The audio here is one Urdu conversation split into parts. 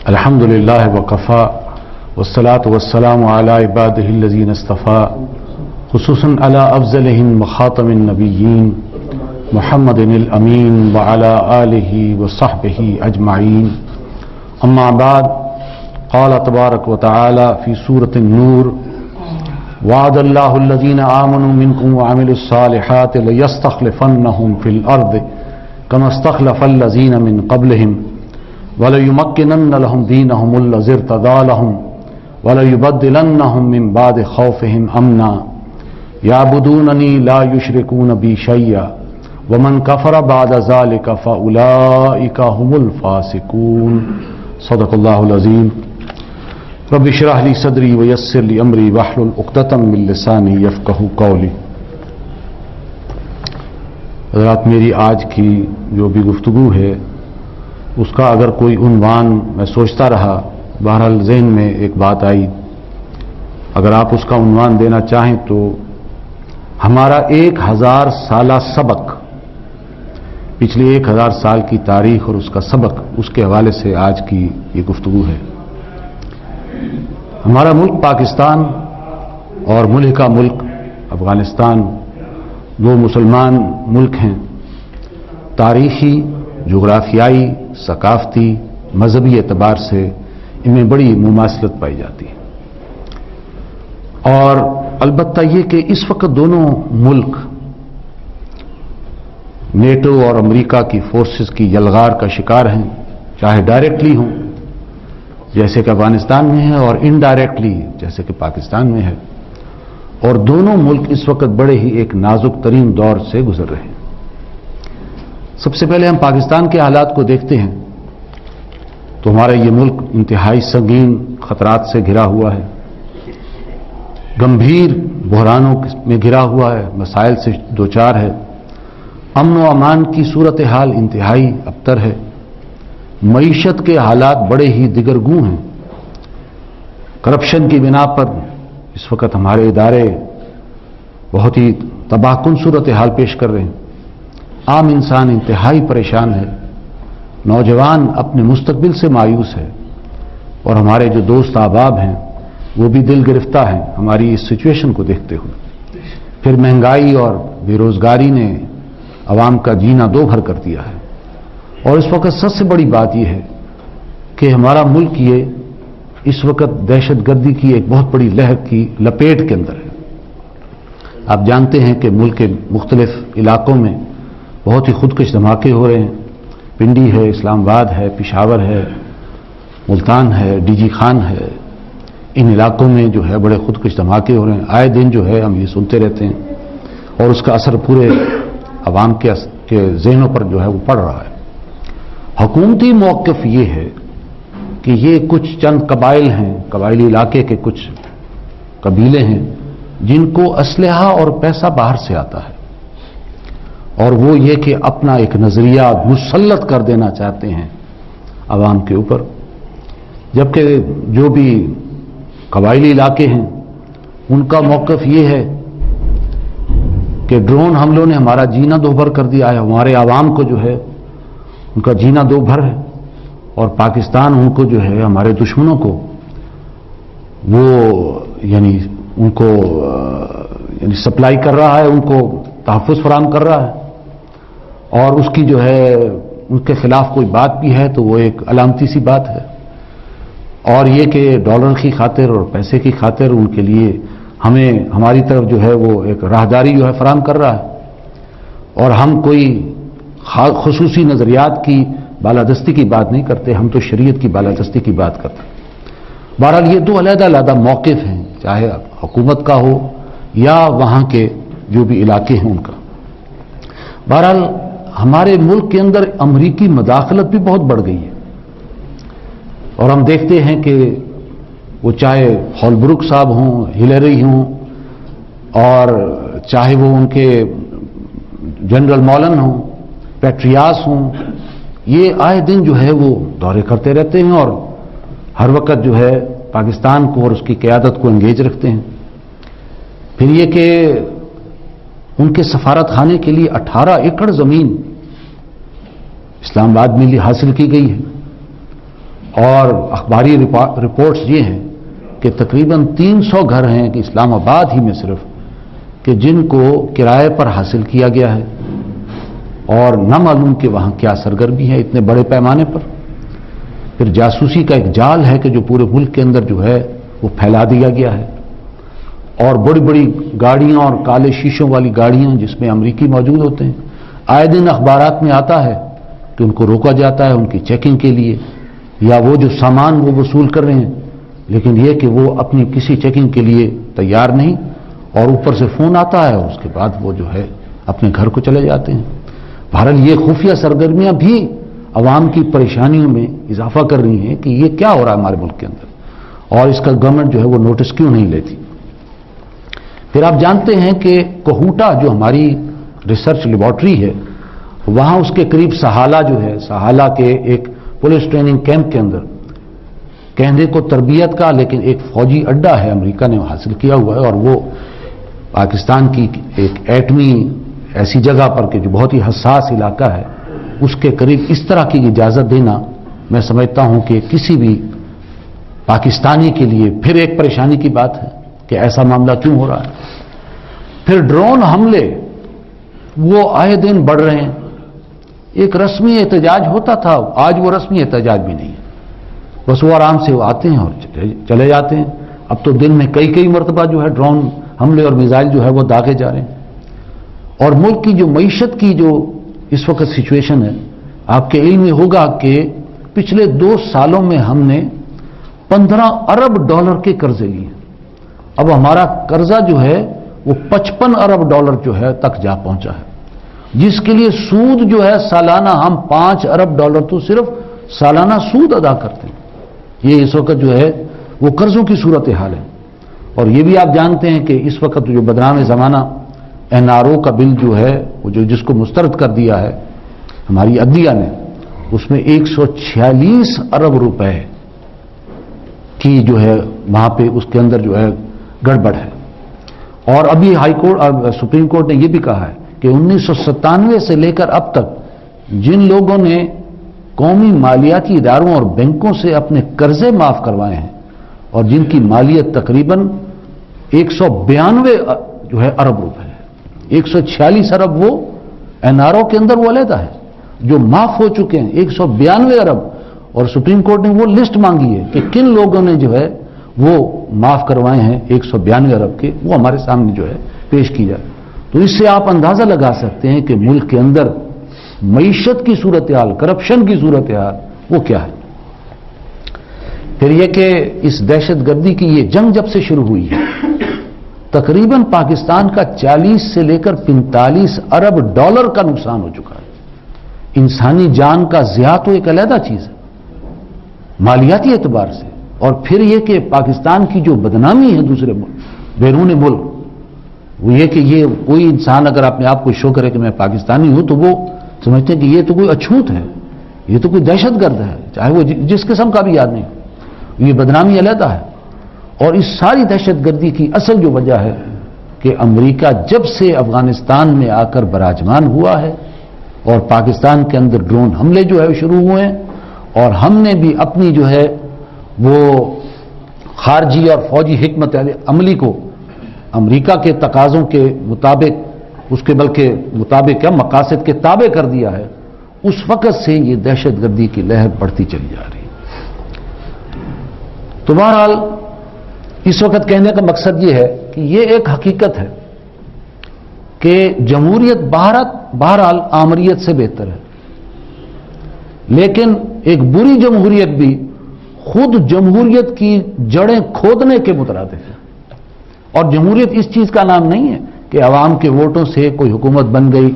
الحمدللہ وکفا والصلاة والسلام علی عبادہ الذین اصطفى خصوصاً علی افضلہم وخاتم النبیین محمد الامین وعلی آلہ وصحبہ اجمعین اما بعد قال تبارک وتعالی فی سورة النور وعد اللہ الذین آمنوا منکم وعملوا الصالحات لیستخلفنہم فی الارض کما استخلف الذین من قبلہم وَلَيُمَكِّنَنَّ لَهُمْ دِينَهُمُ الَّذِي ارْتَضَىٰ لَهُمْ وَلَيُبَدِّلَنَّهُمْ مِنْ بَعْدِ خَوْفِهِمْ أَمْنًا يَعْبُدُونَنِي لَا يُشْرِكُونَ بِي شَيْئًا وَمَنْ كَفَرَ بَعْدَ ذَلِكَ فَأُولَٰئِكَ هُمُ الْفَاسِقُونَ صدق اللہ العظیم رب اشرح لي صدری ويسر لي امری واحلل عقدۃ من لسانی یفقہوا قولی. حضرات، میری آج کی جو بھی گفتگو ہے اس کا اگر کوئی عنوان میں سوچتا رہا، بہرحال ذہن میں ایک بات آئی، اگر آپ اس کا عنوان دینا چاہیں تو ہمارا 1000 سالہ سبق، پچھلے 1000 سال کی تاریخ اور اس کا سبق، اس کے حوالے سے آج کی یہ گفتگو ہے. ہمارا ملک پاکستان اور ملحقہ ملک افغانستان دو مسلمان ملک ہیں. تاریخی، جغرافیائی، ثقافتی، مذہبی اعتبار سے ان میں بڑی مماثلت پائی جاتی ہے. اور البتہ یہ کہ اس وقت دونوں ملک نیٹو اور امریکہ کی فورسز کی یلغار کا شکار ہیں، چاہے ڈائریکٹلی ہوں جیسے کہ افغانستان میں ہے اور انڈائریکٹلی جیسے کہ پاکستان میں ہے. اور دونوں ملک اس وقت بڑے ہی ایک نازک ترین دور سے گزر رہے ہیں. سب سے پہلے ہم پاکستان کے حالات کو دیکھتے ہیں تو ہمارا یہ ملک انتہائی سنگین خطرات سے گھرا ہوا ہے، گمبھیر بحرانوں میں گھرا ہوا ہے، مسائل سے دوچار ہے. امن و امان کی صورتحال انتہائی ابتر ہے. معیشت کے حالات بڑے ہی دگرگوں ہیں. کرپشن کی بنا پر اس وقت ہمارے ادارے بہت ہی تباہ کن صورتحال پیش کر رہے ہیں. عام انسان انتہائی پریشان ہے، نوجوان اپنے مستقبل سے مایوس ہے، اور ہمارے جو دوست احباب ہیں وہ بھی دل گرفتہ ہیں ہماری اس سچویشن کو دیکھتے ہوئے. پھر مہنگائی اور بے روزگاری نے عوام کا جینا دو بھر کر دیا ہے. اور اس وقت سب سے بڑی بات یہ ہے کہ ہمارا ملک یہ اس وقت دہشت گردی کی ایک بہت بڑی لہر کی لپیٹ کے اندر ہے. آپ جانتے ہیں کہ ملک کے مختلف علاقوں میں بہت ہی خودکش دھماکے ہو رہے ہیں. پنڈی ہے، اسلام آباد ہے، پشاور ہے، ملتان ہے، ڈی جی خان ہے. ان علاقوں میں جو ہے بڑے خودکش دھماکے ہو رہے ہیں. آئے دن جو ہے ہم یہ سنتے رہتے ہیں اور اس کا اثر پورے عوام کے ذہنوں پر جو ہے وہ پڑ رہا ہے. حکومتی موقف یہ ہے کہ یہ کچھ چند قبائل ہیں، قبائلی علاقے کے کچھ قبیلے ہیں جن کو اسلحہ اور پیسہ باہر سے آتا ہے، اور وہ یہ کہ اپنا ایک نظریہ مسلط کر دینا چاہتے ہیں عوام کے اوپر. جبکہ جو بھی قبائلی علاقے ہیں ان کا موقف یہ ہے کہ ڈرون حملوں نے ہمارا جینا دو بھر کر دیا ہے، ہمارے عوام کو جو ہے ان کا جینا دو بھر ہے، اور پاکستان ان کو جو ہے ہمارے دشمنوں کو وہ یعنی ان کو سپلائی کر رہا ہے، ان کو تحفظ فراہم کر رہا ہے. اور اس کی جو ہے ان کے خلاف کوئی بات بھی ہے تو وہ ایک علامتی سی بات ہے. اور یہ کہ ڈالر کی خاطر اور پیسے کی خاطر ان کے لیے ہمیں ہماری طرف جو ہے وہ ایک راہداری جو ہے فراہم کر رہا ہے. اور ہم کوئی خصوصی نظریات کی بالادستی کی بات نہیں کرتے، ہم تو شریعت کی بالادستی کی بات کرتے ہیں. بہرحال یہ دو علیحدہ علیحدہ موقف ہیں، چاہے حکومت کا ہو یا وہاں کے جو بھی علاقے ہیں ان کا. بہرحال ہمارے ملک کے اندر امریکی مداخلت بھی بہت بڑھ گئی ہے، اور ہم دیکھتے ہیں کہ وہ چاہے ہولبروک صاحب ہوں، ہلیری ہوں، اور چاہے وہ ان کے جنرل مولن ہوں، پیٹریاس ہوں، یہ آئے دن جو ہے وہ دورے کرتے رہتے ہیں اور ہر وقت جو ہے پاکستان کو اور اس کی قیادت کو انگیج رکھتے ہیں. پھر یہ کہ ان کے سفارت خانے کے لیے 18 ایکڑ زمین اسلام آباد میں حاصل کی گئی ہے، اور اخباری رپورٹس یہ ہیں کہ تقریباً 300 گھر ہیں کہ اسلام آباد ہی میں صرف کہ جن کو کرائے پر حاصل کیا گیا ہے اور نہ معلوم کہ وہاں کیا سرگرمی ہے اتنے بڑے پیمانے پر. پھر جاسوسی کا ایک جال ہے کہ جو پورے ملک کے اندر جو ہے وہ پھیلا دیا گیا ہے, اور بڑی بڑی گاڑیاں اور کالے شیشوں والی گاڑیاں جس میں امریکی موجود ہوتے ہیں. آئے دن اخبارات میں آتا ہے کہ ان کو روکا جاتا ہے ان کی چیکنگ کے لیے, یا وہ جو سامان وہ وصول کر رہے ہیں, لیکن یہ کہ وہ اپنی کسی چیکنگ کے لیے تیار نہیں, اور اوپر سے فون آتا ہے اور اس کے بعد وہ جو ہے اپنے گھر کو چلے جاتے ہیں. بہرحال یہ خفیہ سرگرمیاں بھی عوام کی پریشانیوں میں اضافہ کر رہی ہیں کہ یہ کیا ہو رہا ہے ہمارے ملک کے اندر, اور اس کا گورنمنٹ جو ہے وہ نوٹس کیوں نہیں لیتی. پھر آپ جانتے ہیں کہ کوہوٹا جو ہماری ریسرچ لیبارٹری ہے, وہاں اس کے قریب سہالہ جو ہے, سہالہ کے ایک پولیس ٹریننگ کیمپ کے اندر کہنے کو تربیت کا لیکن ایک فوجی اڈا ہے امریکہ نے حاصل کیا ہوا ہے, اور وہ پاکستان کی ایک ایٹمی ایسی جگہ پر کہ جو بہت ہی حساس علاقہ ہے اس کے قریب اس طرح کی اجازت دینا میں سمجھتا ہوں کہ کسی بھی پاکستانی کے لیے پھر ایک پریشانی کی بات ہے کہ ایسا معاملہ کیوں ہو رہا ہے. پھر ڈرون حملے وہ آئے دن بڑھ رہے ہیں. ایک رسمی احتجاج ہوتا تھا, آج وہ رسمی احتجاج بھی نہیں ہے, بس وہ آرام سے وہ آتے ہیں اور چلے جاتے ہیں. اب تو دن میں کئی مرتبہ جو ہے ڈرون حملے اور میزائل جو ہے وہ داغے جا رہے ہیں. اور ملک کی جو معیشت کی جو اس وقت سچویشن ہے, آپ کے علم میں ہوگا کہ پچھلے 2 سالوں میں ہم نے 15 ارب ڈالر کے قرضے لیے. اب ہمارا قرضہ جو ہے وہ 55 ارب ڈالر جو ہے تک جا پہنچا ہے, جس کے لیے سود جو ہے سالانہ ہم 5 ارب ڈالر تو صرف سالانہ سود ادا کرتے ہیں. یہ اس وقت جو ہے وہ قرضوں کی صورتحال ہے. اور یہ بھی آپ جانتے ہیں کہ اس وقت جو بدنام زمانہ NRO کا بل جو ہے وہ جس کو مسترد کر دیا ہے ہماری عدلیہ نے, اس میں 146 ارب روپے کی جو ہے وہاں پہ اس کے اندر جو ہے گڑبڑ ہے. اور ابھی ہائی کورٹ سپریم کورٹ نے یہ بھی کہا ہے کہ 1997 سے لے کر اب تک جن لوگوں نے قومی مالیاتی اداروں اور بینکوں سے اپنے قرضے معاف کروائے ہیں اور جن کی مالیت تقریباً 192 جو ہے ارب روپے ہے, 146 ارب وہ NRO کے اندر وہ علیحدہ ہے جو معاف ہو چکے ہیں 192 ارب. اور سپریم کورٹ نے وہ لسٹ مانگی ہے کہ کن لوگوں نے جو ہے وہ معاف کروائے ہیں 192 ارب کے, وہ ہمارے سامنے جو ہے پیش کی جائے. تو اس سے آپ اندازہ لگا سکتے ہیں کہ ملک کے اندر معیشت کی صورتحال, کرپشن کی صورتحال وہ کیا ہے. پھر یہ کہ اس دہشت گردی کی یہ جنگ جب سے شروع ہوئی ہے تقریباً پاکستان کا 40 سے لے کر 45 ارب ڈالر کا نقصان ہو چکا ہے. انسانی جان کا ضیاع تو ایک علیحدہ چیز ہے مالیاتی اعتبار سے, اور پھر یہ کہ پاکستان کی جو بدنامی ہے دوسرے ملک بیرون ملک, وہ یہ کہ یہ کوئی انسان اگر اپنے آپ کو شو کرے کہ میں پاکستانی ہوں تو وہ سمجھتے ہیں کہ یہ تو کوئی اچھوت ہے, یہ تو کوئی دہشت گرد ہے, چاہے وہ جس قسم کا بھی یاد نہیں, یہ بدنامی علیحدہ ہے. اور اس ساری دہشت گردی کی اصل جو وجہ ہے کہ امریکہ جب سے افغانستان میں آ کر براجمان ہوا ہے اور پاکستان کے اندر ڈرون حملے جو ہے شروع ہوئے ہیں, اور ہم نے بھی اپنی جو ہے وہ خارجی اور فوجی حکمت عملی کو امریکہ کے تقاضوں کے مطابق اس کے بلکہ مطابق کیا مقاصد کے تابع کر دیا ہے, اس وقت سے یہ دہشت گردی کی لہر بڑھتی چلی جا رہی ہے. تو بہرحال اس وقت کہنے کا مقصد یہ ہے کہ یہ ایک حقیقت ہے کہ جمہوریت بہرحال آمریت سے بہتر ہے, لیکن ایک بری جمہوریت بھی خود جمہوریت کی جڑیں کھودنے کے مترادف ہے. اور جمہوریت اس چیز کا نام نہیں ہے کہ عوام کے ووٹوں سے کوئی حکومت بن گئی,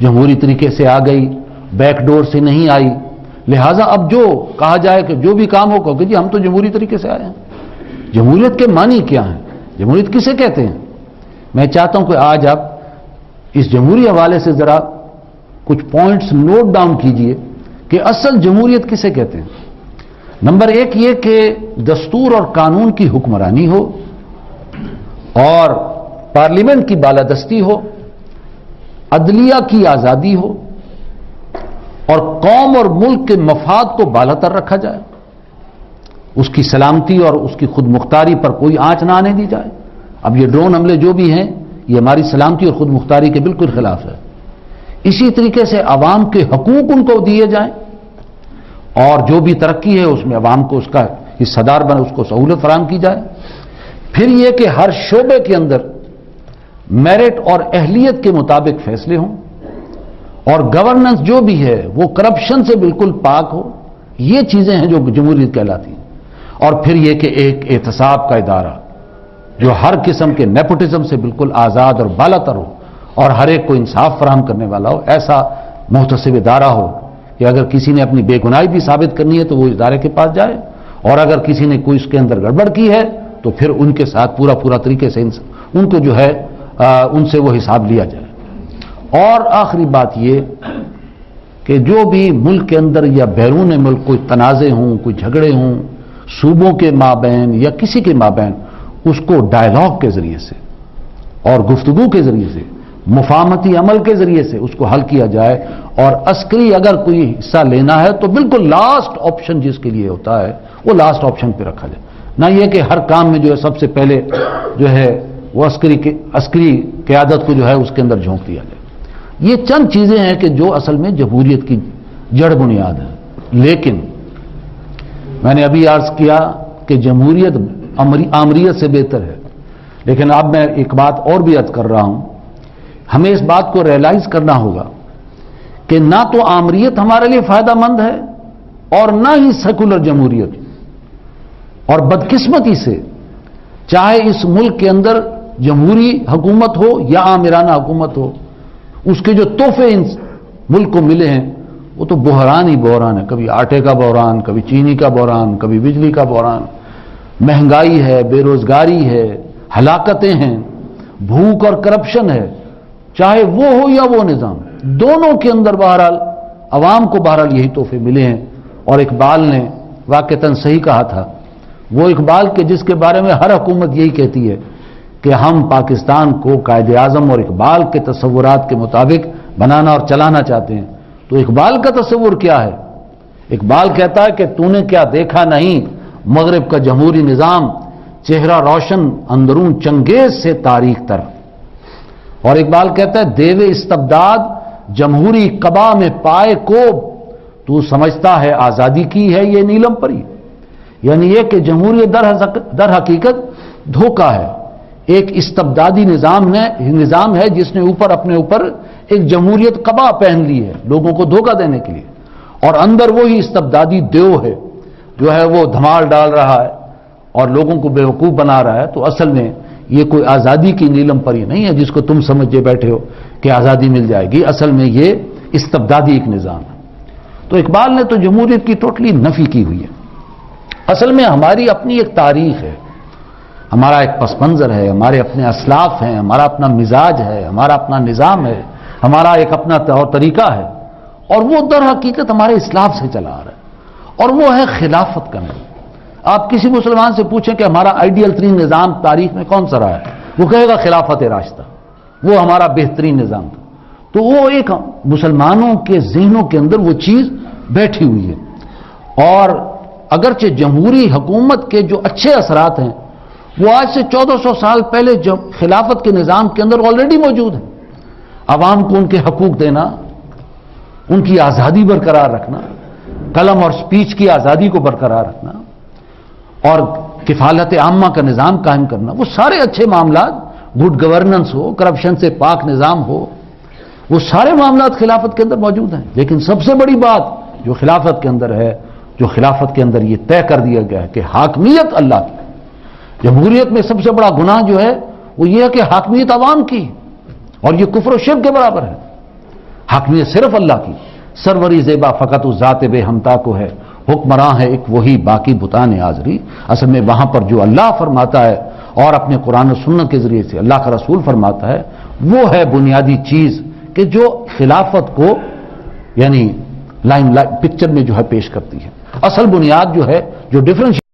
جمہوری طریقے سے آ گئی, بیک ڈور سے نہیں آئی, لہٰذا اب جو کہا جائے کہ جو بھی کام ہو کہ جی ہم تو جمہوری طریقے سے آئے ہیں. جمہوریت کے معنی کیا ہیں, جمہوریت کسے کہتے ہیں؟ میں چاہتا ہوں کہ آج آپ اس جمہوری حوالے سے ذرا کچھ پوائنٹس نوٹ ڈاؤن کیجئے کہ اصل جمہوریت کسے کہتے ہیں. نمبر 1 یہ کہ دستور اور قانون کی حکمرانی ہو اور پارلیمنٹ کی بالادستی ہو, عدلیہ کی آزادی ہو اور قوم اور ملک کے مفاد کو بالاتر رکھا جائے. اس کی سلامتی اور اس کی خود مختاری پر کوئی آنچ نہ آنے دی جائے. اب یہ ڈرون حملے جو بھی ہیں یہ ہماری سلامتی اور خود مختاری کے بالکل خلاف ہے. اسی طریقے سے عوام کے حقوق ان کو دیے جائیں اور جو بھی ترقی ہے اس میں عوام کو اس کا حصہ دار بنے، اس کو سہولت فراہم کی جائے. پھر یہ کہ ہر شعبے کے اندر میرٹ اور اہلیت کے مطابق فیصلے ہوں اور گورننس جو بھی ہے وہ کرپشن سے بالکل پاک ہو. یہ چیزیں ہیں جو جمہوریت کہلاتی ہیں. اور پھر یہ کہ ایک احتساب کا ادارہ جو ہر قسم کے نیپوٹزم سے بالکل آزاد اور بالا تر ہو اور ہر ایک کو انصاف فراہم کرنے والا ہو. ایسا محتسب ادارہ ہو کہ اگر کسی نے اپنی بے گناہی بھی ثابت کرنی ہے تو وہ ادارے کے پاس جائے، اور اگر کسی نے کوئی اس کے اندر گڑبڑ کی ہے تو پھر ان کے ساتھ پورا طریقے سے ان کو جو ہے ان سے وہ حساب لیا جائے. اور آخری بات یہ کہ جو بھی ملک کے اندر یا بیرون ملک کوئی تنازع ہوں، کوئی جھگڑے ہوں صوبوں کے مابین یا کسی کے مابین، اس کو ڈائیلاگ کے ذریعے سے اور گفتگو کے ذریعے سے، مفاہمتی عمل کے ذریعے سے اس کو حل کیا جائے. اور عسکری اگر کوئی حصہ لینا ہے تو بالکل لاسٹ آپشن جس کے لیے ہوتا ہے وہ لاسٹ آپشن پہ رکھا جائے. نہ یہ کہ ہر کام میں جو ہے سب سے پہلے جو ہے وہ عسکری قیادت کو جو ہے اس کے اندر جھونک دیا جائے. یہ چند چیزیں ہیں کہ جو اصل میں جمہوریت کی جڑ بنیاد ہے. لیکن میں نے ابھی عرض کیا کہ جمہوریت آمریت سے بہتر ہے. لیکن اب میں ایک بات اور بھی عرض کر رہا ہوں، ہمیں اس بات کو ریئلائز کرنا ہوگا کہ نہ تو آمریت ہمارے لیے فائدہ مند ہے اور نہ ہی سیکولر جمہوریت. اور بدقسمتی سے چاہے اس ملک کے اندر جمہوری حکومت ہو یا آمرانہ حکومت ہو، اس کے جو تحفے ان ملک کو ملے ہیں وہ تو بحران ہی بحران ہے. کبھی آٹے کا بحران، کبھی چینی کا بحران، کبھی بجلی کا بحران، مہنگائی ہے، بے روزگاری ہے، ہلاکتیں ہیں، بھوک اور کرپشن ہے. چاہے وہ ہو یا وہ نظام، دونوں کے اندر بہرحال عوام کو بہرحال یہی تحفے ملے ہیں. اور اقبال نے واقعتاً صحیح کہا تھا، وہ اقبال کے جس کے بارے میں ہر حکومت یہی کہتی ہے کہ ہم پاکستان کو قائد اعظم اور اقبال کے تصورات کے مطابق بنانا اور چلانا چاہتے ہیں. تو اقبال کا تصور کیا ہے؟ اقبال کہتا ہے کہ تو نے کیا دیکھا نہیں مغرب کا جمہوری نظام، چہرہ روشن اندرون چنگیز سے تاریخ تر. اور اقبال کہتا ہے دیو استبداد جمہوری قبا میں پائے کوب، تو سمجھتا ہے آزادی کی ہے یہ نیلم پری. یعنی یہ کہ جمہوریت در حقیقت دھوکہ ہے، ایک استبدادی نظام ہے جس نے اپنے اوپر ایک جمہوریت قبا پہن لی ہے لوگوں کو دھوکہ دینے کے لیے، اور اندر وہی استبدادی دیو ہے جو ہے وہ دھمال ڈال رہا ہے اور لوگوں کو بیوقوف بنا رہا ہے. تو اصل میں یہ کوئی آزادی کی نیلم پری نہیں ہے جس کو تم سمجھے بیٹھے ہو کہ آزادی مل جائے گی. اصل میں یہ استبدادی ایک نظام ہے. تو اقبال نے تو جمہوریت کی ٹوٹلی نفی کی ہوئی ہے. اصل میں ہماری اپنی ایک تاریخ ہے، ہمارا ایک پس منظر ہے، ہمارے اپنے اسلاف ہیں، ہمارا اپنا مزاج ہے، ہمارا اپنا نظام ہے، ہمارا ایک اپنا طور طریقہ ہے، اور وہ در حقیقت ہمارے اسلاف سے چلا آ رہا ہے. اور وہ ہے خلافت کا نظام. آپ کسی مسلمان سے پوچھیں کہ ہمارا آئیڈیل ترین نظام تاریخ میں کون سا رہا ہے، وہ کہے گا خلافت راشدہ، وہ ہمارا بہترین نظام تھا. تو وہ ایک مسلمانوں کے ذہنوں کے اندر وہ چیز بیٹھی ہوئی ہے. اور اگرچہ جمہوری حکومت کے جو اچھے اثرات ہیں وہ آج سے 1400 سال پہلے جو خلافت کے نظام کے اندر آلریڈی موجود ہیں. عوام کو ان کے حقوق دینا، ان کی آزادی برقرار رکھنا، قلم اور سپیچ کی آزادی کو برقرار رکھنا، اور کفالت عامہ کا نظام قائم کرنا، وہ سارے اچھے معاملات، گڈ گورننس ہو، کرپشن سے پاک نظام ہو، وہ سارے معاملات خلافت کے اندر موجود ہیں. لیکن سب سے بڑی بات جو خلافت کے اندر ہے، جو خلافت کے اندر یہ طے کر دیا گیا ہے کہ حاکمیت اللہ کی. جمہوریت میں سب سے بڑا گناہ جو ہے وہ یہ ہے کہ حاکمیت عوام کی، اور یہ کفر و شرک کے برابر ہے. حاکمیت صرف اللہ کی. سروری زیبا فقط اس ذات بے ہمتا کو ہے، حکمراں ہے ایک وہی باقی بتان آزری. اصل میں وہاں پر جو اللہ فرماتا ہے اور اپنے قرآن و سنت کے ذریعے سے اللہ کا رسول فرماتا ہے، وہ ہے بنیادی چیز کہ جو خلافت کو یعنی لائن پکچر میں جو ہے پیش کرتی ہے. اصل بنیاد جو ہے جو ڈفرینشیٹ